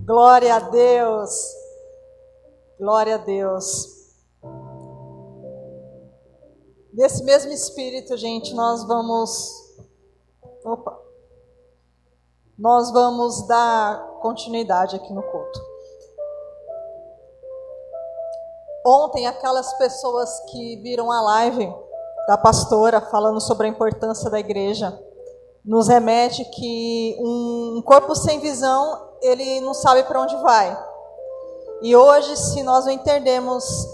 Glória a Deus. Glória a Deus. Nesse mesmo espírito, gente, nós vamos dar continuidade aqui no culto. Ontem, aquelas pessoas que viram a live da pastora falando sobre a importância da igreja, nos remete que um corpo sem visão, ele não sabe para onde vai. E hoje, se nós não entendemos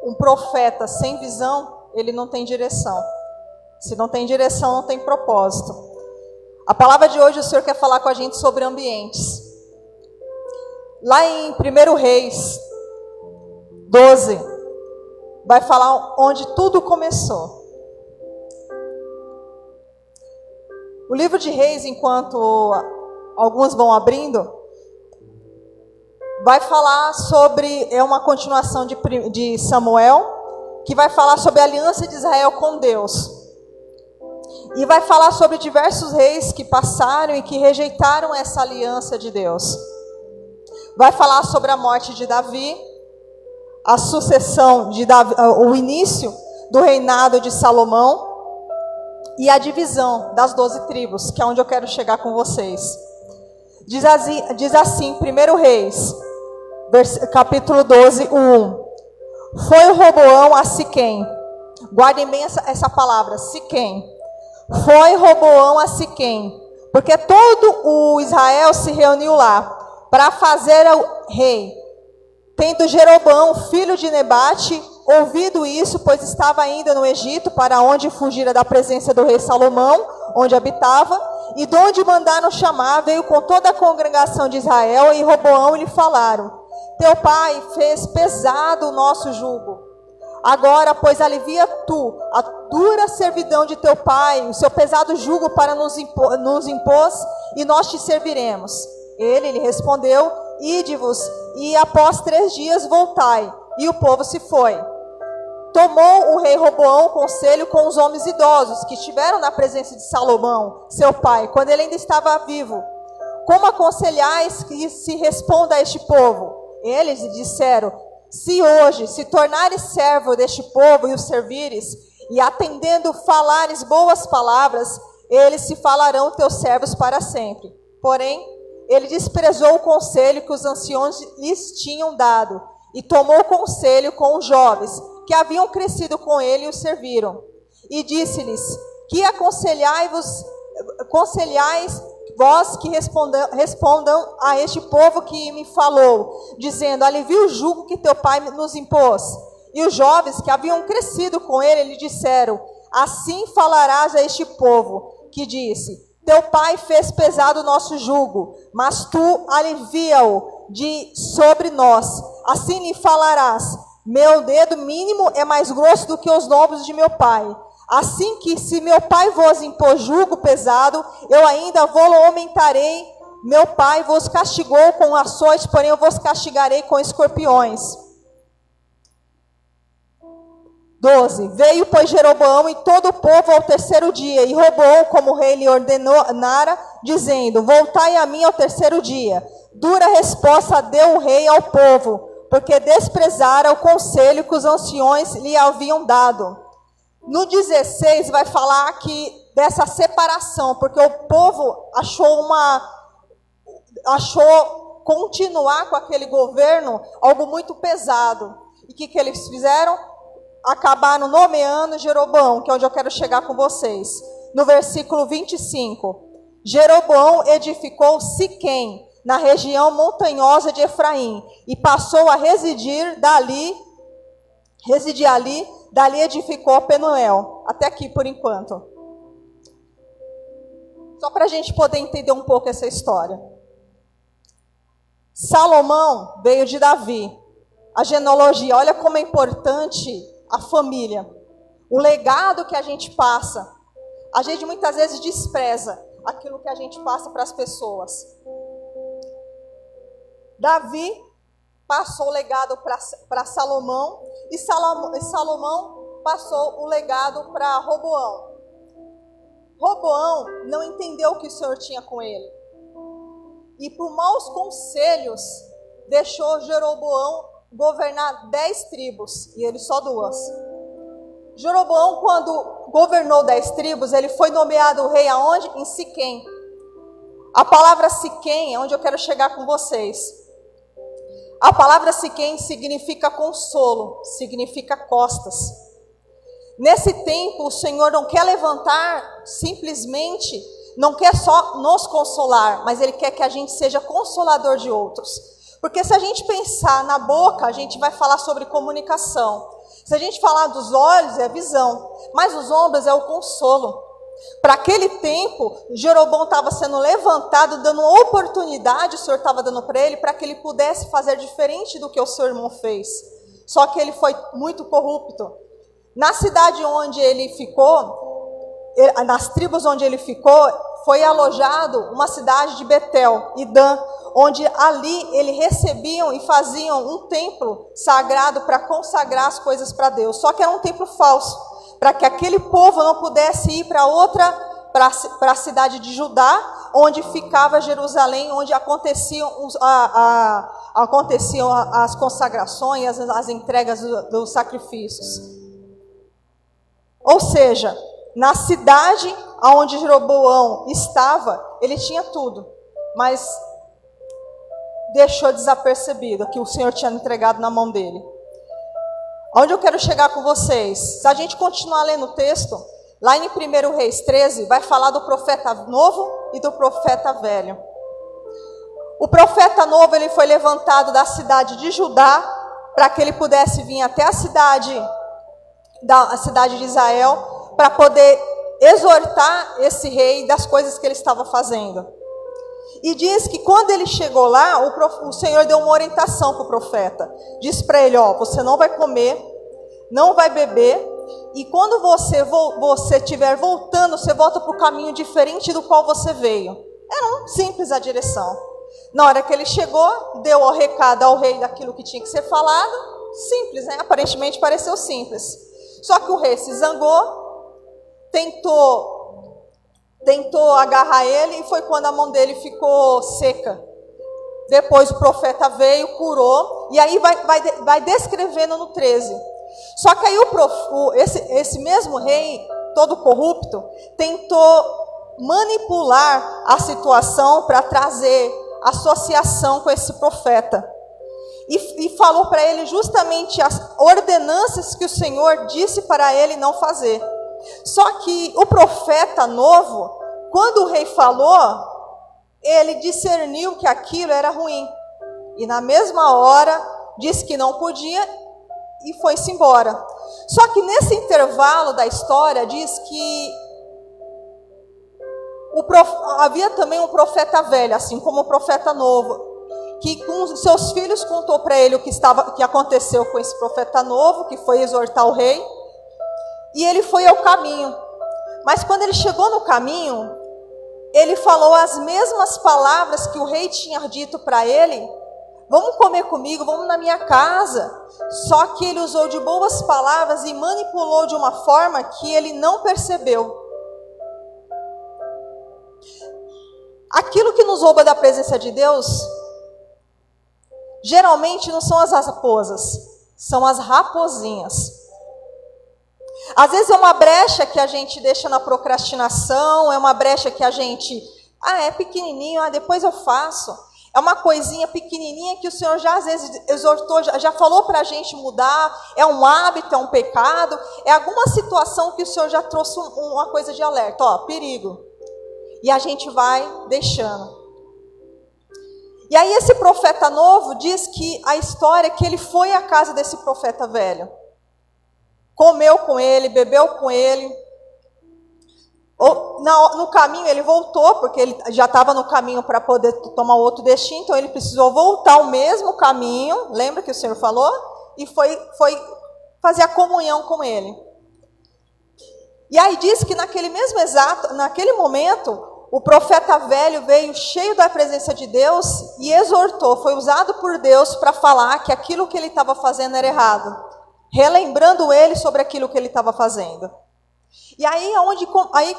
um profeta sem visão, ele não tem direção. Se não tem direção, não tem propósito. A palavra de hoje, o Senhor quer falar com a gente sobre ambientes. Lá em 1 Reis 12, vai falar onde tudo começou. O livro de Reis, enquanto alguns vão abrindo, vai falar sobre, é uma continuação de Samuel, que vai falar sobre a aliança de Israel com Deus. E vai falar sobre diversos reis que passaram e que rejeitaram essa aliança de Deus. Vai falar sobre a morte de Davi, a sucessão de Davi, o início do reinado de Salomão e a divisão das 12 tribos, que é onde eu quero chegar com vocês. Diz assim, 1 Reis, capítulo 12, 1. Foi Roboão a Siquém. Guardem bem essa palavra, Siquém. Foi Roboão a Siquém, porque todo o Israel se reuniu lá para fazer o rei. Tendo Jeroboão, filho de Nebate, ouvido isso, pois estava ainda no Egito, para onde fugira da presença do rei Salomão, onde habitava, e de onde mandaram chamar, veio com toda a congregação de Israel, e Roboão lhe falaram: teu pai fez pesado o nosso jugo. Agora, pois, alivia tu a dura servidão de teu pai, o seu pesado jugo para nos impôs, e nós te serviremos. Ele lhe respondeu: ide-vos, e após 3 dias voltai. E o povo se foi. Tomou o rei Roboão conselho com os homens idosos, que estiveram na presença de Salomão, seu pai, quando ele ainda estava vivo. Como aconselhais que se responda a este povo? Eles lhe disseram: se hoje se tornares servo deste povo e o servires, e atendendo falares boas palavras, eles se falarão teus servos para sempre. Porém, ele desprezou o conselho que os anciões lhes tinham dado, e tomou conselho com os jovens, que haviam crescido com ele e o serviram. E disse-lhes: que aconselhais vós que respondam a este povo que me falou, dizendo: alivia o jugo que teu pai nos impôs. E os jovens que haviam crescido com ele lhe disseram: assim falarás a este povo, que disse: teu pai fez pesado o nosso jugo, mas tu alivia-o de sobre nós. Assim lhe falarás: meu dedo mínimo é mais grosso do que os lombos de meu pai. Assim que, se meu pai vos impôs jugo pesado, eu ainda vou-lo aumentarei. Meu pai vos castigou com açoites, porém eu vos castigarei com escorpiões. 12. Veio, pois, Jeroboão e todo o povo ao 3º dia, e Roboão, como o rei lhe ordenara, dizendo: voltai a mim ao 3º dia. Dura resposta deu o rei ao povo, porque desprezara o conselho que os anciões lhe haviam dado. No 16 vai falar que dessa separação, porque o povo achou continuar com aquele governo algo muito pesado. E o que eles fizeram? Acabaram nomeando Jeroboão, que é onde eu quero chegar com vocês. No versículo 25, Jeroboão edificou Siquém, na região montanhosa de Efraim, e passou a residir ali, dali edificou Penuel. Até aqui por enquanto. Só para a gente poder entender um pouco essa história. Salomão veio de Davi. A genealogia, olha como é importante a família. O legado que a gente passa. A gente muitas vezes despreza aquilo que a gente passa para as pessoas. Davi passou o legado para Salomão, e Salomão passou o legado para Roboão. Roboão não entendeu o que o Senhor tinha com ele. e por maus conselhos deixou Jeroboão governar 10 tribos e ele só 2. Jeroboão, quando governou 10 tribos, ele foi nomeado rei aonde? Em Siquém. A palavra Siquém é onde eu quero chegar com vocês. A palavra Siquém significa consolo, significa costas. Nesse tempo, o Senhor não quer levantar simplesmente, não quer só nos consolar, mas Ele quer que a gente seja consolador de outros. Porque se a gente pensar na boca, a gente vai falar sobre comunicação. Se a gente falar dos olhos, é visão. Mas os ombros é o consolo. Para aquele tempo, Jeroboão estava sendo levantado, dando uma oportunidade, o Senhor estava dando para ele, para que ele pudesse fazer diferente do que o seu irmão fez. Só que ele foi muito corrupto. Na cidade onde ele ficou, nas tribos onde ele ficou, foi alojado uma cidade de Betel e Dan, onde ali eles recebiam e faziam um templo sagrado para consagrar as coisas para Deus. Só que era um templo falso, para que aquele povo não pudesse ir para a cidade de Judá, onde ficava Jerusalém, onde aconteciam as consagrações, as entregas dos sacrifícios. Ou seja, na cidade onde Jeroboão estava, ele tinha tudo, mas deixou desapercebido que o Senhor tinha entregado na mão dele. Onde eu quero chegar com vocês? Se a gente continuar lendo o texto, lá em 1 Reis 13, vai falar do profeta novo e do profeta velho. O profeta novo, ele foi levantado da cidade de Judá, para que ele pudesse vir até a cidade de Israel, para poder exortar esse rei das coisas que ele estava fazendo. E diz que quando ele chegou lá, o Senhor deu uma orientação para o profeta. Disse para ele, você não vai comer, não vai beber, e quando você estiver voltando, você volta para o caminho diferente do qual você veio. Era simples a direção. Na hora que ele chegou, deu o recado ao rei daquilo que tinha que ser falado. Simples, né? Aparentemente pareceu simples. Só que o rei se zangou, tentou agarrar ele, e foi quando a mão dele ficou seca. Depois o profeta veio, curou, e aí vai descrevendo no 13. Só que aí esse mesmo rei, todo corrupto, tentou manipular a situação para trazer associação com esse profeta. E falou para ele justamente as ordenanças que o Senhor disse para ele não fazer. Só que o profeta novo, quando o rei falou, ele discerniu que aquilo era ruim. E na mesma hora, disse que não podia e foi-se embora. Só que nesse intervalo da história, diz que havia também um profeta velho, assim como o profeta novo, que com seus filhos contou para ele o que aconteceu com esse profeta novo, que foi exortar o rei. E ele foi ao caminho. Mas quando ele chegou no caminho, ele falou as mesmas palavras que o rei tinha dito para ele. Vamos comer comigo, vamos na minha casa. Só que ele usou de boas palavras e manipulou de uma forma que ele não percebeu. Aquilo que nos rouba da presença de Deus, geralmente não são as raposas, são as raposinhas. Às vezes é uma brecha que a gente deixa na procrastinação, é uma brecha que a gente, é pequenininho, depois eu faço. É uma coisinha pequenininha que o Senhor já às vezes exortou, já falou para a gente mudar, é um hábito, é um pecado, é alguma situação que o Senhor já trouxe uma coisa de alerta, perigo. E a gente vai deixando. E aí esse profeta novo diz que a história é que ele foi à casa desse profeta velho. Comeu com ele, bebeu com ele. No caminho ele voltou, porque ele já estava no caminho para poder tomar outro destino, então ele precisou voltar ao mesmo caminho, lembra que o Senhor falou? E foi fazer a comunhão com ele. E aí diz que naquele momento, o profeta velho veio cheio da presença de Deus e exortou, foi usado por Deus para falar que aquilo que ele estava fazendo era errado, relembrando ele sobre aquilo que ele estava fazendo. E aí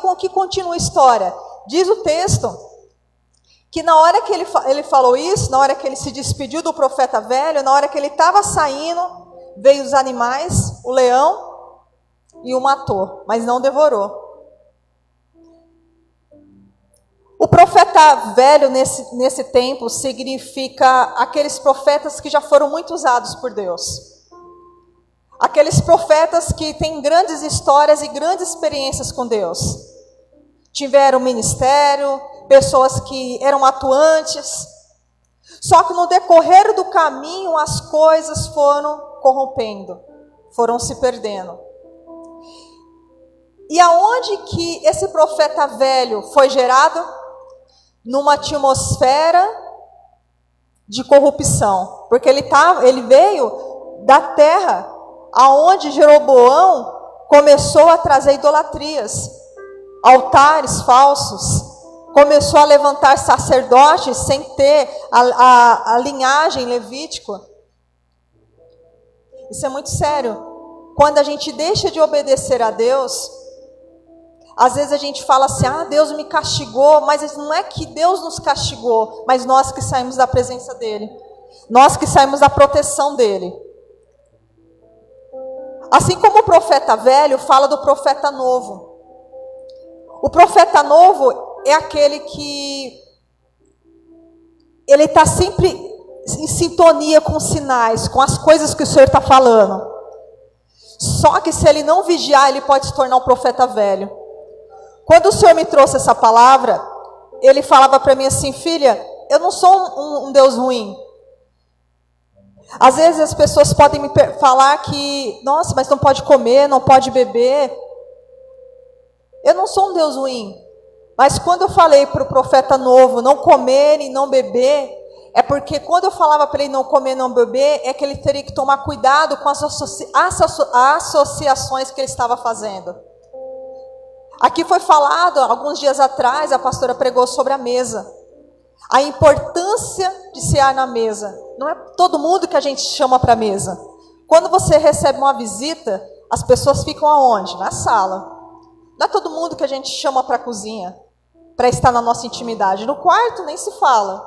com que continua a história? Diz o texto que na hora que ele falou isso, na hora que ele se despediu do profeta velho, na hora que ele estava saindo, veio os animais, o leão, e o matou, mas não devorou. O profeta velho nesse tempo significa aqueles profetas que já foram muito usados por Deus. Aqueles profetas que têm grandes histórias e grandes experiências com Deus. Tiveram ministério, pessoas que eram atuantes. Só que no decorrer do caminho as coisas foram corrompendo, foram se perdendo. E aonde que esse profeta velho foi gerado? Numa atmosfera de corrupção. Porque ele veio da terra aonde Jeroboão começou a trazer idolatrias, altares falsos, começou a levantar sacerdotes sem ter a linhagem levítica. Isso é muito sério. Quando a gente deixa de obedecer a Deus, às vezes a gente fala assim, Deus me castigou, mas não é que Deus nos castigou, mas nós que saímos da presença dEle, nós que saímos da proteção dEle. Assim como o profeta velho fala do profeta novo. O profeta novo é aquele que ele está sempre em sintonia com os sinais, com as coisas que o Senhor está falando. Só que se ele não vigiar, ele pode se tornar um profeta velho. Quando o Senhor me trouxe essa palavra, ele falava para mim assim, filha, eu não sou um Deus ruim. Às vezes as pessoas podem me falar que, nossa, mas não pode comer, não pode beber. Eu não sou um Deus ruim. Mas quando eu falei para o profeta novo não comer e não beber, é porque quando eu falava para ele não comer e não beber, é que ele teria que tomar cuidado com as associações que ele estava fazendo. Aqui foi falado, alguns dias atrás, a pastora pregou sobre a mesa. A importância de cear na mesa. Não é todo mundo que a gente chama para a mesa. Quando você recebe uma visita, as pessoas ficam aonde? Na sala. Não é todo mundo que a gente chama para a cozinha, para estar na nossa intimidade. No quarto nem se fala.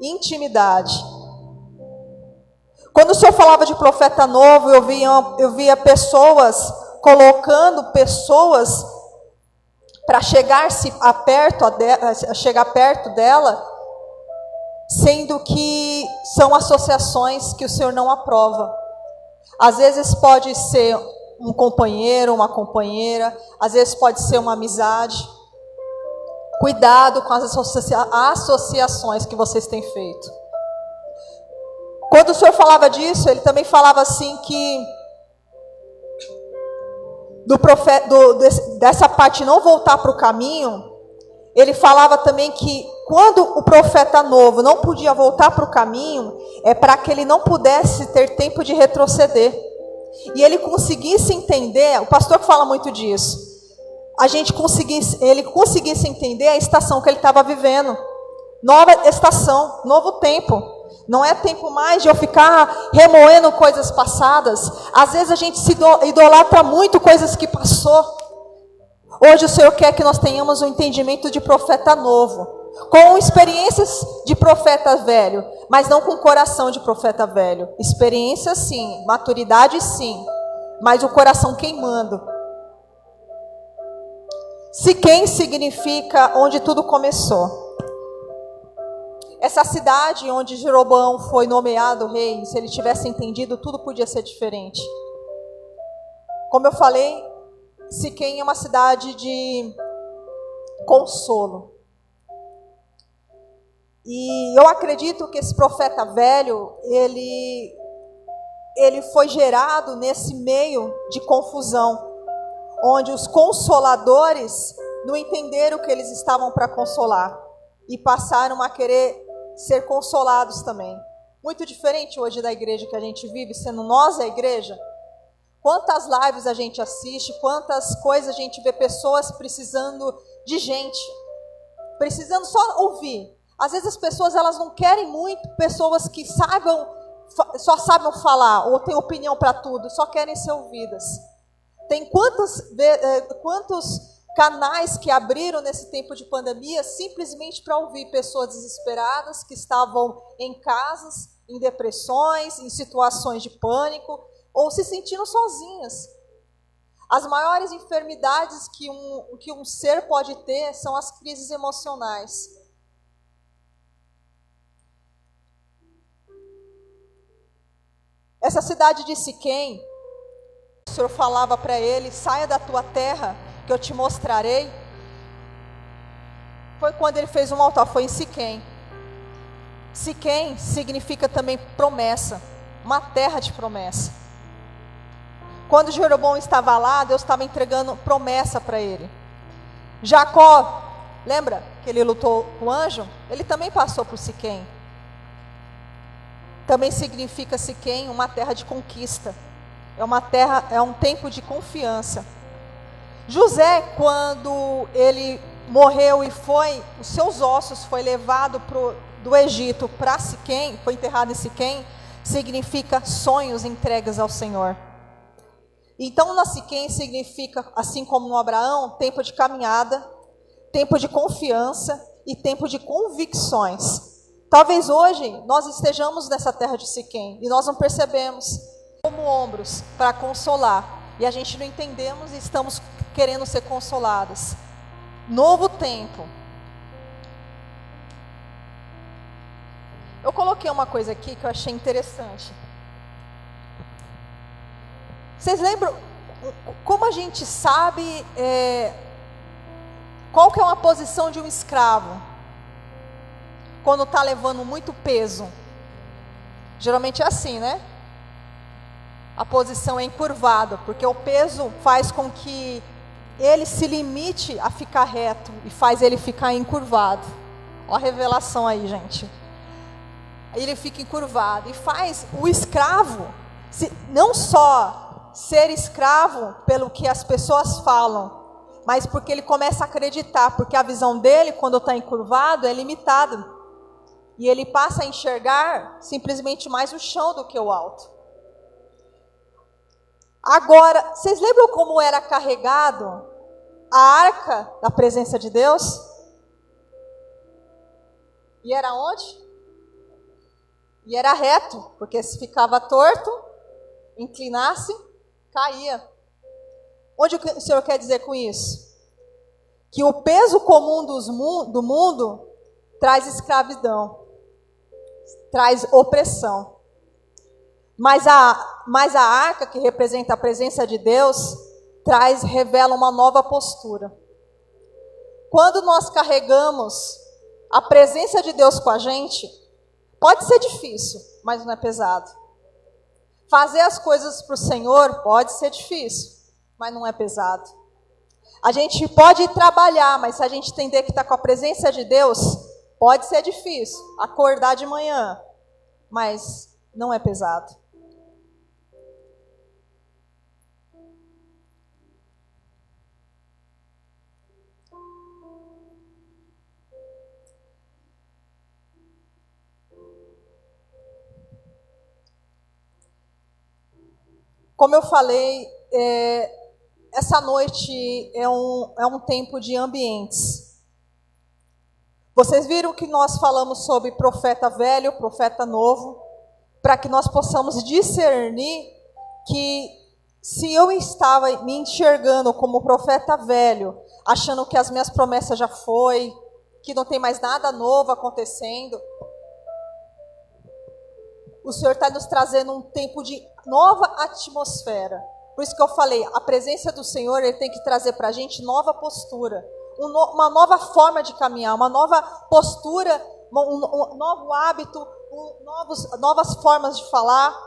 Intimidade. Quando o Senhor falava de profeta novo, eu via pessoas colocando pessoas para chegar perto dela, sendo que são associações que o Senhor não aprova. Às vezes pode ser um companheiro, uma companheira, às vezes pode ser uma amizade. Cuidado com as associações que vocês têm feito. Quando o Senhor falava disso, ele também falava assim que dessa parte não voltar para o caminho, ele falava também que quando o profeta novo não podia voltar para o caminho, é para que ele não pudesse ter tempo de retroceder. E ele conseguisse entender, o pastor fala muito disso, ele conseguisse entender a estação que ele estava vivendo. Nova estação, novo tempo. Não é tempo mais de eu ficar remoendo coisas passadas. Às vezes a gente se idolatra muito coisas que passou. Hoje o Senhor quer que nós tenhamos um entendimento de profeta novo, com experiências de profeta velho, mas não com coração de profeta velho. Experiência sim, maturidade sim, mas o coração queimando. Siquém significa onde tudo começou. Essa cidade onde Jeroboão foi nomeado rei, se ele tivesse entendido, tudo podia ser diferente. Como eu falei, Siquém é uma cidade de consolo. E eu acredito que esse profeta velho, ele foi gerado nesse meio de confusão, onde os consoladores não entenderam que eles estavam para consolar e passaram a querer ser consolados também. Muito diferente hoje da igreja que a gente vive, sendo nós a igreja. Quantas lives a gente assiste, quantas coisas a gente vê pessoas precisando de gente, precisando só ouvir. Às vezes as pessoas elas não querem muito pessoas que só saibam falar ou têm opinião para tudo, só querem ser ouvidas. Tem quantos canais que abriram nesse tempo de pandemia simplesmente para ouvir pessoas desesperadas que estavam em casas, em depressões, em situações de pânico, ou se sentindo sozinhas. As maiores enfermidades que um ser pode ter são as crises emocionais. Essa cidade de Siquém, o Senhor falava para ele, saia da tua terra, que eu te mostrarei. Foi quando ele fez um altar, foi em Siquém. Siquém significa também promessa, uma terra de promessa. Quando Jeroboão estava lá, Deus estava entregando promessa para ele. Jacó, lembra que ele lutou com o anjo? Ele também passou por Siquém. Também significa Siquém uma terra de conquista. É uma terra, é um tempo de confiança. José, quando ele morreu e os seus ossos foi levado do Egito para Siquém, foi enterrado em Siquém, significa sonhos entregues ao Senhor. Então, na Siquém significa, assim como no Abraão, tempo de caminhada, tempo de confiança e tempo de convicções. Talvez hoje nós estejamos nessa terra de Siquém e nós não percebemos, como ombros para consolar, e a gente não entendemos e estamos querendo ser consoladas. Novo tempo. Eu coloquei uma coisa aqui que eu achei interessante. Vocês lembram como a gente sabe qual que é uma posição de um escravo quando está levando muito peso? Geralmente é assim, né? A posição é encurvada, porque o peso faz com que ele se limite a ficar reto e faz ele ficar encurvado. Olha a revelação aí, gente. Ele fica encurvado e faz o escravo, não só ser escravo pelo que as pessoas falam, mas porque ele começa a acreditar, porque a visão dele, quando está encurvado, é limitada. E ele passa a enxergar simplesmente mais o chão do que o alto. Agora, vocês lembram como era carregado a arca da presença de Deus? E era onde? E era reto, porque se ficava torto, inclinasse, caía. Onde o Senhor quer dizer com isso? Que o peso comum do mundo traz escravidão, traz opressão. Mas a arca, que representa a presença de Deus, revela uma nova postura. Quando nós carregamos a presença de Deus com a gente, pode ser difícil, mas não é pesado. Fazer as coisas para o Senhor pode ser difícil, mas não é pesado. A gente pode trabalhar, mas se a gente entender que está com a presença de Deus, pode ser difícil. Acordar de manhã, mas não é pesado. Como eu falei, essa noite é um tempo de ambientes. Vocês viram que nós falamos sobre profeta velho, profeta novo, para que nós possamos discernir que se eu estava me enxergando como profeta velho, achando que as minhas promessas já foi, que não tem mais nada novo acontecendo, o Senhor está nos trazendo um tempo de nova atmosfera. Por isso que eu falei, a presença do Senhor, Ele tem que trazer para a gente nova postura, uma nova forma de caminhar, uma nova postura, um novo hábito, novas formas de falar.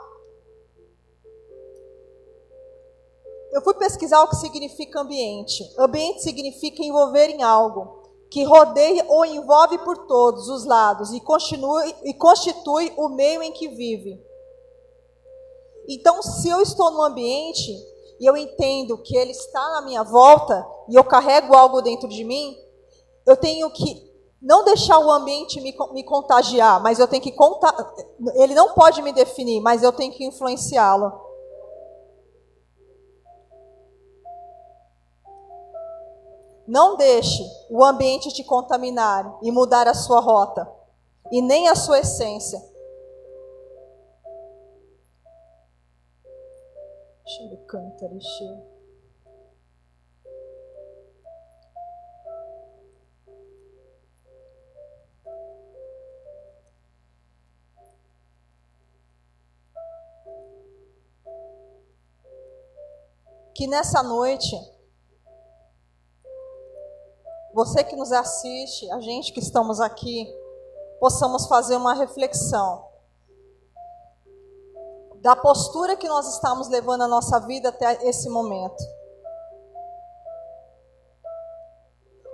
Eu fui pesquisar o que significa ambiente. Ambiente significa envolver em algo que rodeia ou envolve por todos os lados e constitui o meio em que vive. Então, se eu estou num ambiente e eu entendo que ele está na minha volta e eu carrego algo dentro de mim, eu tenho que não deixar o ambiente me contagiar, mas eu tenho que ele não pode me definir, mas eu tenho que influenciá-lo. Não deixe o ambiente te contaminar e mudar a sua rota, e nem a sua essência. Que nessa noite, você que nos assiste, a gente que estamos aqui, possamos fazer uma reflexão da postura que nós estamos levando a nossa vida até esse momento.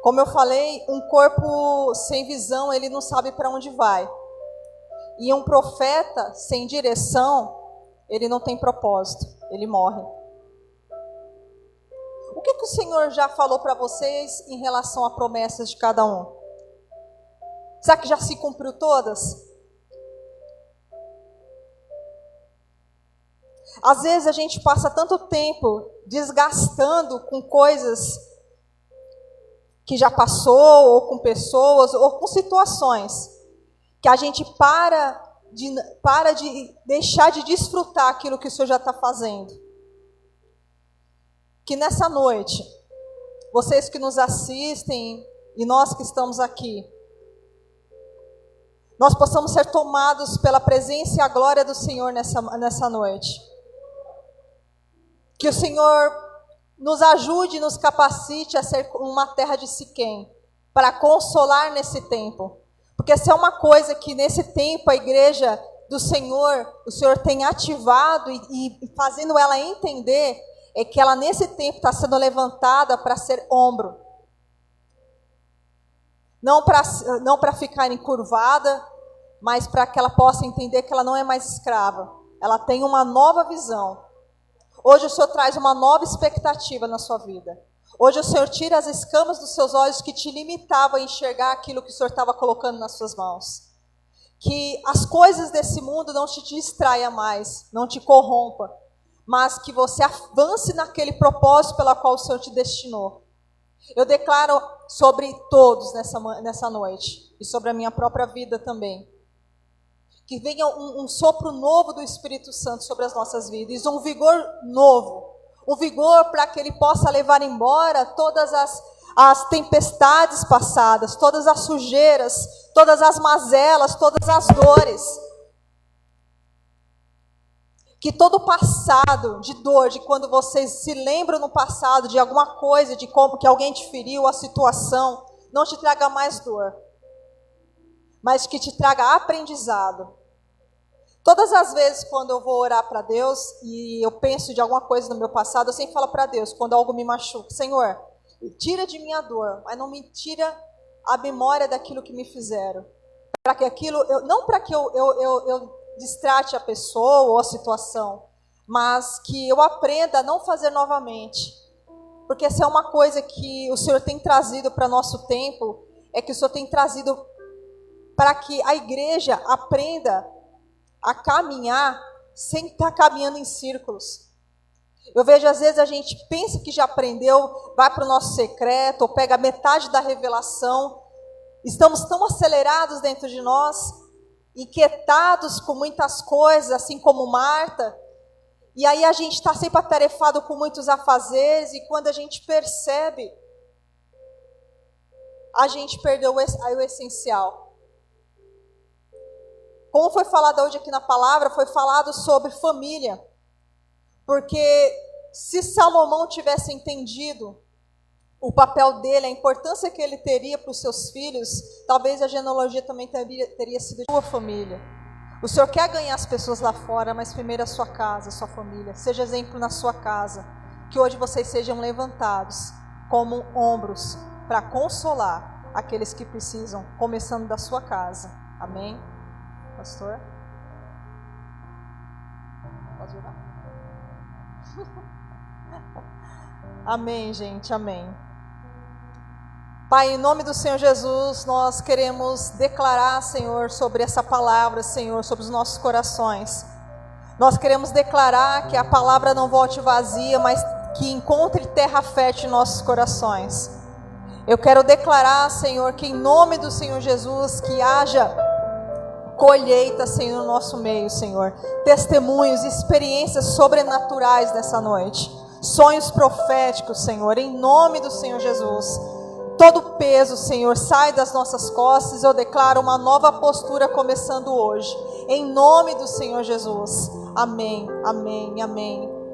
Como eu falei, um corpo sem visão, ele não sabe para onde vai. E um profeta sem direção, ele não tem propósito, ele morre. O que o Senhor já falou para vocês em relação a promessas de cada um? Será que já se cumpriu todas? Às vezes a gente passa tanto tempo desgastando com coisas que já passou, ou com pessoas, ou com situações, que a gente para de deixar de desfrutar aquilo que o Senhor já está fazendo. Que nessa noite, vocês que nos assistem e nós que estamos aqui, nós possamos ser tomados pela presença e a glória do Senhor nessa noite. Que o Senhor nos ajude e nos capacite a ser uma terra de Siquém, para consolar nesse tempo. Porque se é uma coisa que nesse tempo a igreja do Senhor, o Senhor tem ativado e fazendo ela entender, é que ela nesse tempo está sendo levantada para ser ombro. Não para ficar encurvada, mas para que ela possa entender que ela não é mais escrava. Ela tem uma nova visão. Hoje o Senhor traz uma nova expectativa na sua vida. Hoje o Senhor tira as escamas dos seus olhos que te limitavam a enxergar aquilo que o Senhor estava colocando nas suas mãos. Que as coisas desse mundo não te distraia mais, não te corrompa, mas que você avance naquele propósito pela qual o Senhor te destinou. Eu declaro sobre todos nessa noite, e sobre a minha própria vida também, que venha um sopro novo do Espírito Santo sobre as nossas vidas, um vigor novo, um vigor para que Ele possa levar embora todas as tempestades passadas, todas as sujeiras, todas as mazelas, todas as dores. Que todo o passado de dor, de quando vocês se lembram no passado de alguma coisa, de como que alguém te feriu, a situação, não te traga mais dor, mas que te traga aprendizado. Todas as vezes quando eu vou orar para Deus e eu penso de alguma coisa no meu passado, eu sempre falo para Deus, quando algo me machuca, Senhor, tira de mim a dor, mas não me tira a memória daquilo que me fizeram. Para que aquilo, não para que eu distrate a pessoa ou a situação, mas que eu aprenda a não fazer novamente. Porque essa é uma coisa que o Senhor tem trazido para nosso tempo, é que o Senhor tem trazido para que a igreja aprenda a caminhar sem estar caminhando em círculos. Eu vejo às vezes a gente pensa que já aprendeu, vai para o nosso secreto, ou pega metade da revelação, estamos tão acelerados dentro de nós, inquietados com muitas coisas, assim como Marta, e aí a gente está sempre atarefado com muitos afazeres, e quando a gente percebe, a gente perdeu o essencial. Como foi falado hoje aqui na palavra, foi falado sobre família, porque se Salomão tivesse entendido o papel dele, a importância que ele teria para os seus filhos, talvez a genealogia também teria sido de sua família. O Senhor quer ganhar as pessoas lá fora, mas primeiro a sua casa, a sua família. Seja exemplo na sua casa, que hoje vocês sejam levantados como ombros para consolar aqueles que precisam, começando da sua casa. Amém? Pastor? Pode orar? Amém, gente, amém. Pai, em nome do Senhor Jesus, nós queremos declarar, Senhor, sobre essa palavra, Senhor, sobre os nossos corações. Nós queremos declarar que a palavra não volte vazia, mas que encontre terra fértil em nossos corações. Eu quero declarar, Senhor, que em nome do Senhor Jesus, que haja colheita, Senhor, no nosso meio, Senhor. Testemunhos, experiências sobrenaturais nessa noite. Sonhos proféticos, Senhor, em nome do Senhor Jesus. Todo peso, Senhor, sai das nossas costas. Eu declaro uma nova postura começando hoje. Em nome do Senhor Jesus. Amém, amém, amém.